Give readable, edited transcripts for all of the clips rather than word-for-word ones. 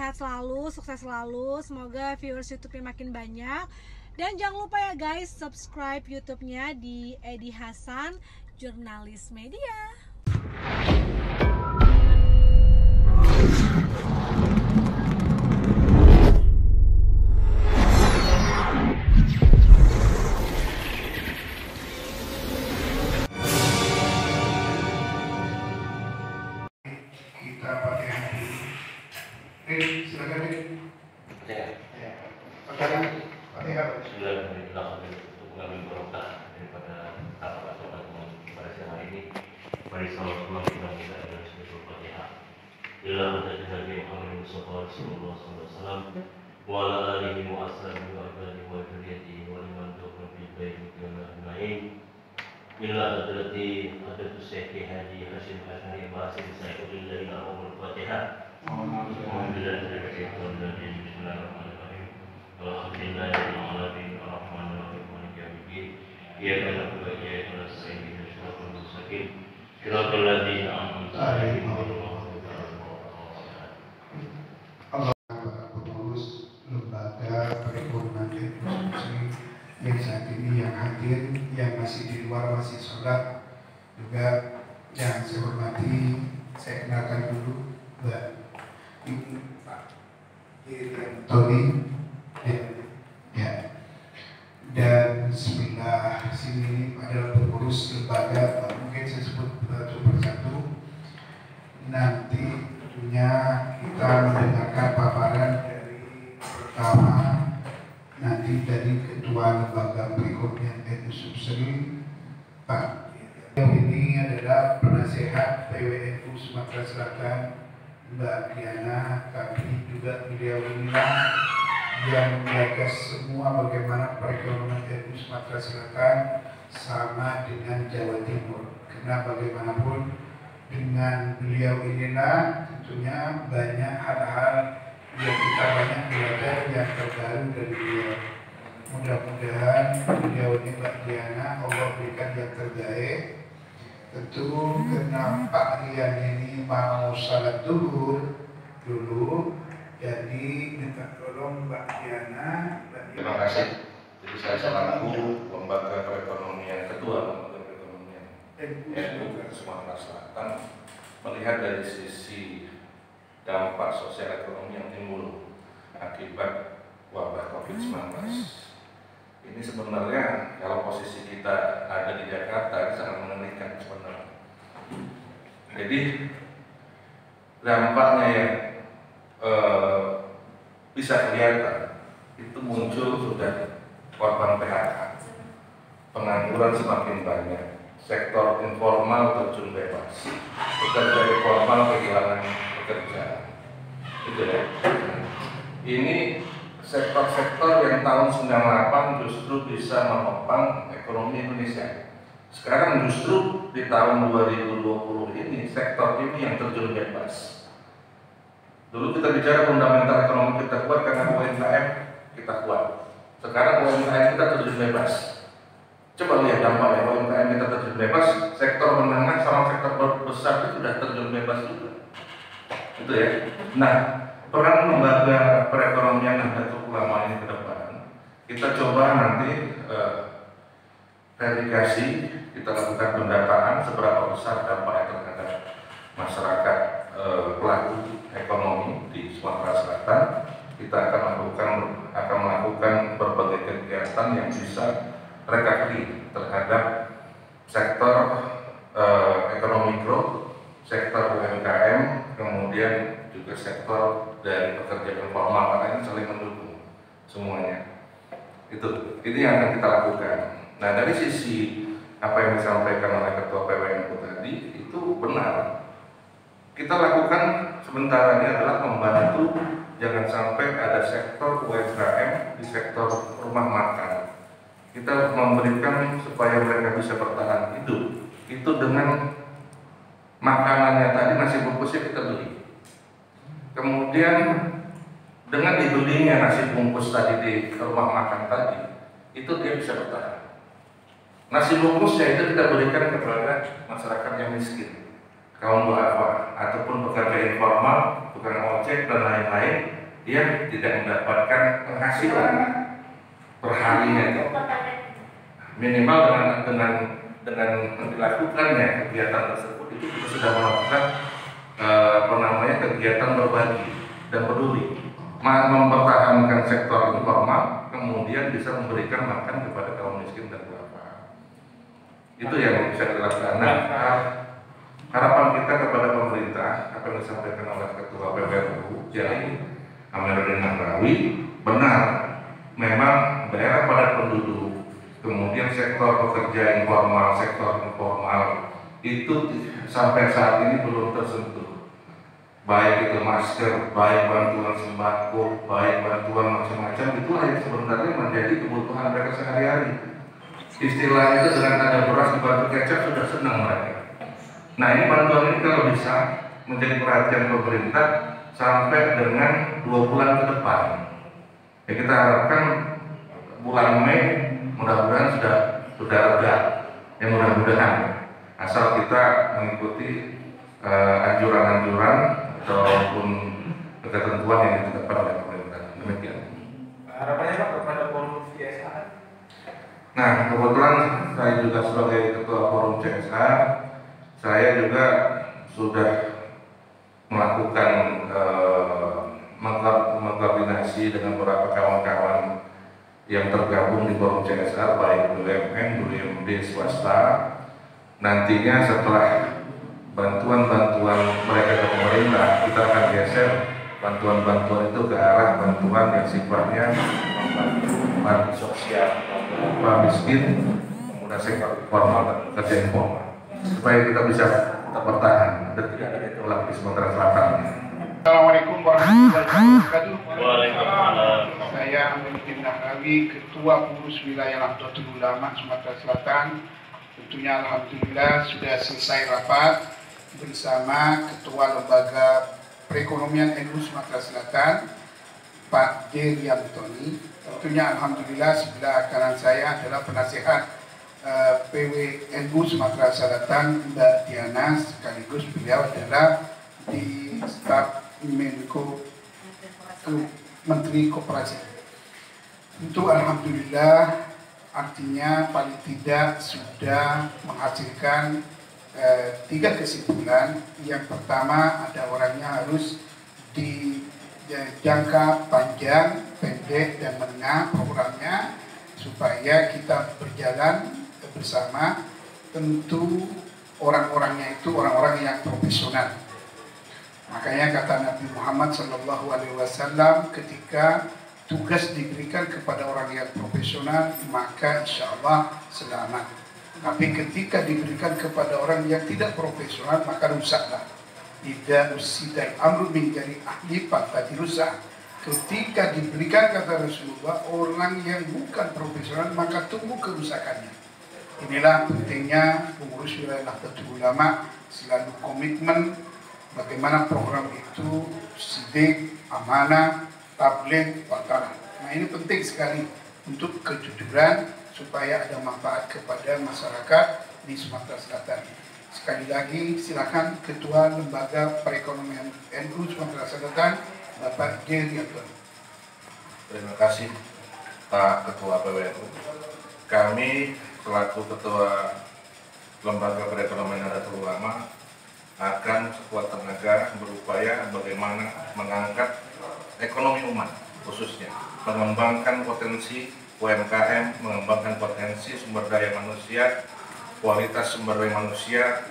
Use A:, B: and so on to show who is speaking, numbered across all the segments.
A: sehat selalu, sukses selalu. Semoga viewers YouTube-nya makin banyak. Dan jangan lupa ya guys, subscribe YouTube-nya di Edi Hasan Jurnalis Media.
B: Kita pakai hati. Silakan nih. Ya. Pakai hati.
C: Bismillahirrahmanirrahim. Untuk mengambil berkah daripada apa pada siang hari ini. Mari sama-sama kita adalah sebagai Fatihah. Ila Nabi Muhammad sallallahu alaihi wasallam wa ala alihi wa ashabihi wa alihi wa dzurriyyatihi wa liman tabi'ahum bi ihsan ila yaumil Ila hadrati hadratu Syekh Haji Hasyim Hasyari Basim Sayyidul Al Fatihah. Bismillahirrahmanirrahim. Alhamdulillahirabbil alamin arrahmanir rahim maliki yaumiddin. Iyyaka na'budu wa iyyaka nasta'in ihdinas siratal mustaqim. Siratal ladzina an'amta 'alaihim ghairil maghdubi 'alaihim
B: Para pengurus lembaga perekonomian industri yang saat ini yang hadir, yang masih di luar masih sholat, juga yang saya hormati, saya kenalkan dulu Mbak Ibu Pak Tony ya. Dan sebelah sini adalah pengurus lembaga, mungkin saya sebut satu persatu. Nanti tentunya kita mendengarkan paparan dari pertama nanti dari Ketua Lembaga Perekonomian Industri Pak. Ini adalah penasehat PWNU Sumatera Selatan Mbak Diana, tapi juga beliau inilah yang menjaga semua bagaimana perekonomian NU Sumatera Selatan sama dengan Jawa Timur. Karena bagaimanapun dengan beliau inilah tentunya banyak hal-hal yang kita banyak belajar yang terbaru dari beliau. Mudah-mudahan beliau ini Mbak Diana Allah berikan yang terbaik. Tentu karena Pak Rian ini mau salat duhur dulu, jadi minta tolong Mbak Diana.
D: Terima kasih. Jadi saya selaku lembaga perekonomian, ketua lembaga perekonomian NU Sumatera Selatan melihat dari sisi dampak sosial ekonomi yang timbul akibat wabah COVID-19. Ini sebenarnya kalau posisi kita ada di Jakarta ini sangat mengerikan sebenarnya. Jadi dampaknya yang bisa kelihatan itu muncul sudah korban PHK, pengangguran semakin banyak, sektor informal terjun bebas, pekerja informal kehilangan pekerjaan. Itu ya. Ini sektor-sektor yang tahun 98 justru bisa menopang ekonomi Indonesia. Sekarang justru di tahun 2020 ini sektor ini yang terjun bebas. Dulu kita bicara fundamental ekonomi kita kuat karena UMKM kita kuat. Sekarang UMKM kita terjun bebas. Coba lihat dampaknya UMKM kita terjun bebas, sektor menengah sama sektor besar itu sudah terjun bebas juga. Itu ya. Nah, peran lembaga perekonomian Nahdlatul Ulama ini ke depan, kita coba nanti verifikasi, kita lakukan pendataan seberapa besar dampaknya terhadap masyarakat pelaku ekonomi di Sumatera Selatan. Kita akan melakukan berbagai kegiatan yang bisa recovery terhadap sektor ekonomi mikro, sektor UMKM, kemudian juga sektor dari pekerja informal, karena ini saling mendukung semuanya. Itu yang akan kita lakukan. Nah, dari sisi apa yang disampaikan oleh Ketua PWNU tadi itu benar. Kita lakukan sementara ini adalah membantu jangan sampai ada sektor UMKM di sektor rumah makan. Kita memberikan supaya mereka bisa bertahan hidup. Itu dengan makanannya tadi, nasi bungkusnya kita beli. Kemudian dengan dibelinya nasi bungkus tadi di rumah makan tadi, itu dia bisa bertahan. Nasi bungkusnya itu kita berikan kepada masyarakat yang miskin. kaum duafa ataupun pekerja informal, tukang ojek dan lain-lain, dia tidak mendapatkan penghasilan per harinya itu. Minimal dengan dilakukannya kegiatan tersebut itu kita sudah melakukan kegiatan berbagi dan peduli, mempertahankan sektor informal, kemudian bisa memberikan makan kepada kaum miskin dan duafa. Itu yang bisa kita lakukan. Nah, harapan kita kepada pemerintah, apa yang disampaikan oleh Ketua PBNU, Kiai Amiruddin Nahrawi, benar, memang daerah padat penduduk, kemudian sektor pekerja informal, sektor informal itu sampai saat ini belum tersentuh. Baik itu masker, baik bantuan sembako, baik bantuan macam-macam, itulah yang sebenarnya menjadi kebutuhan mereka sehari-hari. Istilahnya itu dengan ada beras dibantu kecap sudah senang mereka. Nah, ini bantuan ini kalau bisa menjadi perhatian pemerintah sampai dengan 2 bulan ke depan. Ya, kita harapkan bulan Mei mudah-mudahan sudah reda. Ya, mudah-mudahan asal kita mengikuti anjuran-anjuran ataupun ketentuan yang ditetapkan oleh pemerintah. Demikian.
E: Harapannya Pak kepada forum CSA.
D: Nah, kebetulan saya juga sebagai ketua forum CSA, saya juga sudah melakukan mengkoordinasi dengan beberapa kawan-kawan yang tergabung di forum CSR, baik BUMN, BUMD, swasta. Nantinya setelah bantuan-bantuan mereka ke pemerintah, kita akan geser bantuan-bantuan itu ke arah bantuan yang sifatnya bantuan sosial, bantuan miskin, kemudian sektor formal dan kerja informal, supaya kita bisa tetap bertahan dan tidak ada tolak di Sumatera Selatan.
B: Assalamualaikum warahmatullahi wabarakatuh.
C: Waalaikumsalam.
B: Saya Amiruddin Nahrawi, Ketua Pengurus Wilayah Nahdlatul Ulama Sumatera Selatan. Tentunya alhamdulillah sudah selesai rapat bersama Ketua Lembaga Perekonomian NU Sumatera Selatan, Pak D. Riantoni. Tentunya alhamdulillah sebelah kanan saya adalah penasihat PWNU Sumatera Selatan, Mbak Diana, sekaligus beliau adalah di staf Menko Menteri Koperasi. Tentu alhamdulillah, artinya paling tidak sudah menghasilkan 3 kesimpulan. Yang pertama, ada orangnya harus di jangka panjang, pendek, dan menengah programnya supaya kita berjalan bersama. Tentu orang-orangnya itu orang-orang yang profesional. Makanya kata Nabi Muhammad SAW, ketika tugas diberikan kepada orang yang profesional, maka insya Allah selamat. Tapi ketika diberikan kepada orang yang tidak profesional, maka rusaklah. Tidak usidal amru menjadi ahli pantati rusak. Ketika diberikan, kata Rasulullah, orang yang bukan profesional, maka tunggu kerusakannya. Inilah pentingnya pengurus wilayah Nahdlatul Ulama selalu komitmen bagaimana program itu sidik, amanah, tabligh, wakalah. Nah, ini penting sekali untuk kejujuran supaya ada manfaat kepada masyarakat di Sumatera Selatan. Sekali lagi silakan Ketua Lembaga Perekonomian NU Sumatera Selatan, Bapak D. Riantoni.
D: Terima kasih Pak Ketua PWNU. Kami selaku Ketua Lembaga Perekonomian Nahdlatul Ulama akan sekuat tenaga berupaya bagaimana mengangkat ekonomi umat, khususnya mengembangkan potensi UMKM, mengembangkan potensi sumber daya manusia, kualitas sumber daya manusia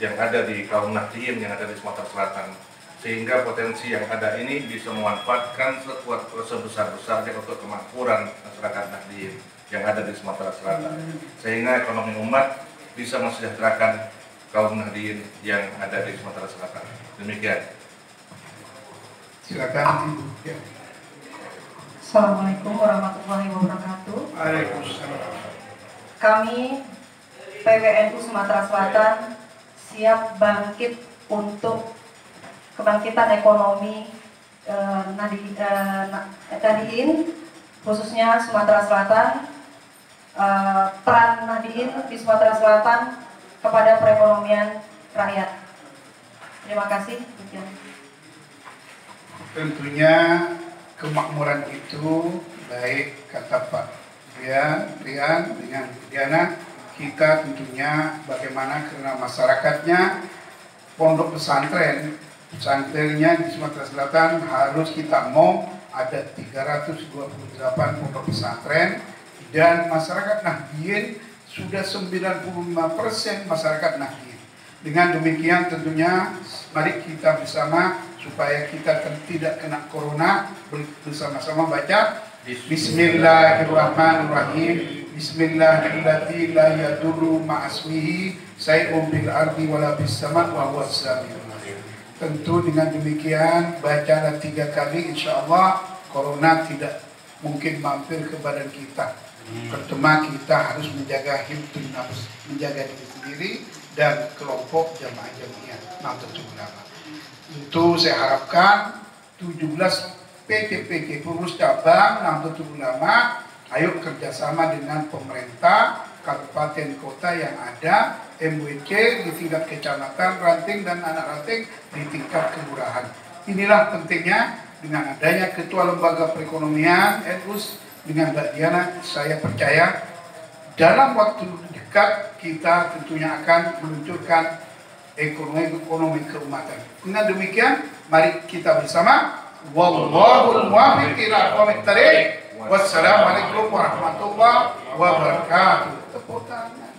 D: yang ada di kaum Nahdliyin yang ada di Sumatera Selatan, sehingga potensi yang ada ini bisa memanfaatkan sebesar-besarnya untuk kemakmuran masyarakat Nahdliyin yang ada di Sumatera Selatan, sehingga ekonomi umat bisa mensejahterakan kaum Nahdliyin yang ada di Sumatera Selatan. Demikian.
B: Silakan Ibu. Ya.
F: Assalamualaikum warahmatullahi wabarakatuh.
B: Waalaikumsalam.
F: Kami PWNU Sumatera Selatan siap bangkit untuk kebangkitan ekonomi Nahdliyin, khususnya Sumatera Selatan. Peran Nahdliyin di Sumatera Selatan kepada perekonomian rakyat. Terima kasih.
B: Tentunya kemakmuran itu baik kata Pak Rian dengan Diana, kita tentunya bagaimana karena masyarakatnya pondok pesantrennya di Sumatera Selatan harus kita mau ada 328 pondok pesantren dan masyarakat Nahdien sudah 95% masyarakat Nahdien. Dengan demikian tentunya mari kita bersama supaya kita tidak kena corona, bersama-sama baca Bismillahirrahmanirrahim. Bismillahirrahmanirrahim. La yadurru ma'asmihi say'un bil ardi wala bis sama' wa huwas samiul alim. Tentu dengan demikian bacalah 3 kali, insya Allah corona tidak mungkin mampir ke badan kita. Pertama kita harus menjaga hifdzun nafs, menjaga diri sendiri dan kelompok jamaah Nahdlatul Ulama. Tentu saya harapkan 17 PT pengurus cabang Nahdlatul Ulama, ayo kerjasama dengan pemerintah, kabupaten kota yang ada, MWC di tingkat kecamatan, ranting dan anak ranting di tingkat kelurahan. Inilah pentingnya dengan adanya Ketua Lembaga Perekonomian NUS dengan Mbak Diana, saya percaya dalam waktu dekat kita tentunya akan meluncurkan ekonomi keumatan. Dengan demikian, mari kita bersama. Wallahul muwaffiq ila aqwamit thariq. Wassalamualaikum warahmatullahi wabarakatuh. Tepuk tangan.